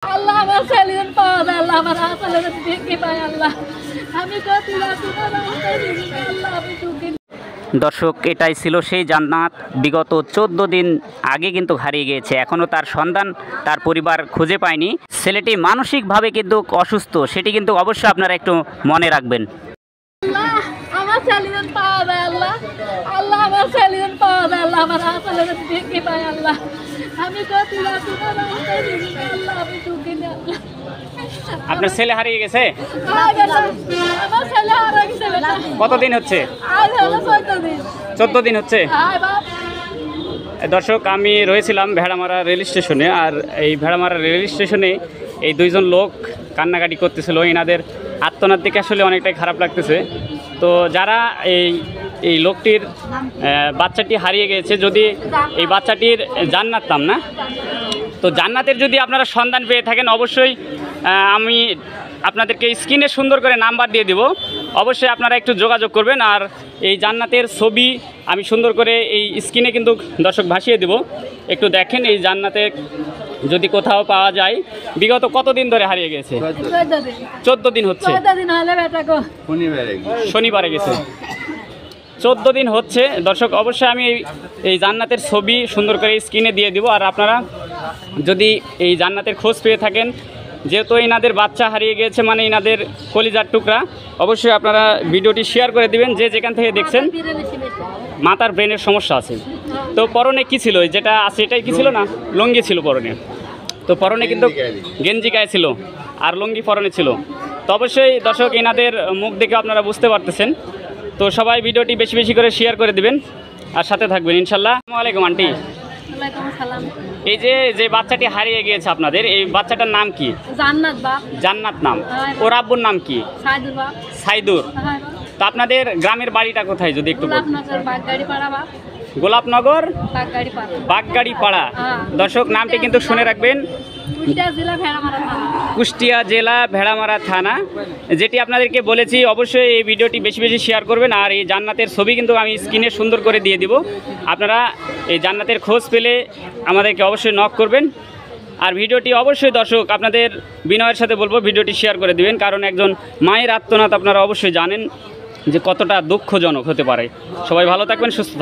আল্লাহ আমার ছেলের পাওয়া যায়, আল্লাহ আমার ছেলের দেখে পাই আল্লাহ। আমি কতি আল্লাহ আমি দুঃখী। দর্শক, এটাই ছিল সেই জান্নাত। বিগত 14 দিন আগে কিন্তু হারিয়ে গিয়েছে, এখনও তার সন্ধান তার পরিবার খুঁজে পায়নি। ছেলেটি মানসিকভাবে কিন্তু অসুস্থ, সেটি কিন্তু অবশ্যই আপনারা একটু মনে রাখবেন। আল্লাহ আমার ছেলের পাওয়া যায় আল্লাহ, আল্লাহ আমার ছেলের পাওয়া যায়, আল্লাহ আমার ছেলের দেখে পাই আল্লাহ। আমি কতি আল্লাহ আমি দুঃখী না। আপনার ছেলে হারিয়ে গেছে? আমার ছেলে হারিয়ে গেছে। কতদিন হচ্ছে? আজ হলো 14 দিন। 14 দিন হচ্ছে। হাই বাপ। দর্শক, আমি রয়েছিলাম ভেড়ামারা রেল স্টেশনে, আর এই ভেড়ামারা রেল স্টেশনে এই দুইজন লোক কান্নাকাটি করতেছিল। এনাদের আত্মনাদ দেখে আসলে অনেকটাই খারাপ লাগতেছে। তো যারা এই লোকটির বাচ্চাটি হারিয়ে গেছে, যদি এই বাচ্চাটির জান্নাত নাম না, তো জান্নাতের যদি আপনারা সন্ধান পেয়ে থাকেন, অবশ্যই আমি আপনাদেরকে স্ক্রিনে সুন্দর করে নাম্বার দিয়ে দিব, অবশ্যই আপনারা একটু যোগাযোগ করবেন। আর এই জান্নাতের ছবি আমি সুন্দর করে এই স্ক্রিনে কিন্তু দর্শক ভাসিয়ে দেব, একটু দেখেন। এই জান্নাতে যদি কোথাও পাওয়া যায়। বিগত কতদিন ধরে হারিয়ে গেছে? 14 দিন হচ্ছে। শনিবারে গেছে, 14 দিন হচ্ছে। দর্শক, অবশ্যই আমি এই জান্নাতের ছবি সুন্দর করে স্ক্রিনে দিয়ে দিব। আর আপনারা যদি এই জান্নাতের খোঁজ পেয়ে থাকেন, যেহেতু এনাদের বাচ্চা হারিয়ে গিয়েছে, মানে এনাদের কলিজার টুকরা, অবশ্যই আপনারা ভিডিওটি শেয়ার করে দিবেন যে যেখান থেকে দেখছেন। মাথার ব্রেনের সমস্যা আছে। তো পরনে কি ছিল? যেটা আছে এটাই কি ছিল না, লুঙ্গি ছিল পরনে। তো পরনে কিন্তু গেঞ্জি গায়ে ছিল আর লুঙ্গি পরনে ছিল। তো অবশ্যই দর্শক, এনাদের মুখ দেখে আপনারা বুঝতে পারতেছেন। তো সবাই ভিডিওটি বেশি বেশি করে শেয়ার করে দিবেন আর সাথে থাকবেন ইনশাল্লাহ। আসসালামু আলাইকুম আন্টি। এই যে বাচ্চাটি হারিয়ে গিয়েছে আপনাদের, এই বাচ্চাটার নাম কি? জান্নাত বাপ। জান্নাত নাম। ওর আব্বুর নাম কি? সাইদুর বাপ। সাইদুর। তো আপনাদের গ্রামের বাড়িটা কোথায় যদি একটু বলেন? গোলাপনগর বাগগাড়ি পাড়া বাপ। গোলাপনগর বাগগাড়ি পাড়া। বাগগাড়ি পাড়া। দর্শক, নামটি কিন্তু শুনে রাখবেন। কুষ্টিয়া জেলা ভেড়ামারা থানা। কুষ্টিয়া জেলা ভেড়ামারা থানা, যেটি আপনাদেরকে বলেছি। অবশ্যই এই ভিডিওটি বেশি বেশি শেয়ার করবেন। আর এই জান্নাতের ছবি কিন্তু আমি স্ক্রিনে সুন্দর করে দিয়ে দিব। আপনারা এই জান্নাতের খোঁজ পেলে আমাদেরকে অবশ্যই নক করবেন। আর ভিডিওটি অবশ্যই দর্শক, আপনাদের বিনয়ের সাথে বলবো ভিডিওটি শেয়ার করে দিবেন, কারণ একজন মায়ের আত্মনাদ আপনারা অবশ্যই জানেন যে কতটা দুঃখজনক হতে পারে। সবাই ভালো থাকবেন, সুস্থ থাকবেন।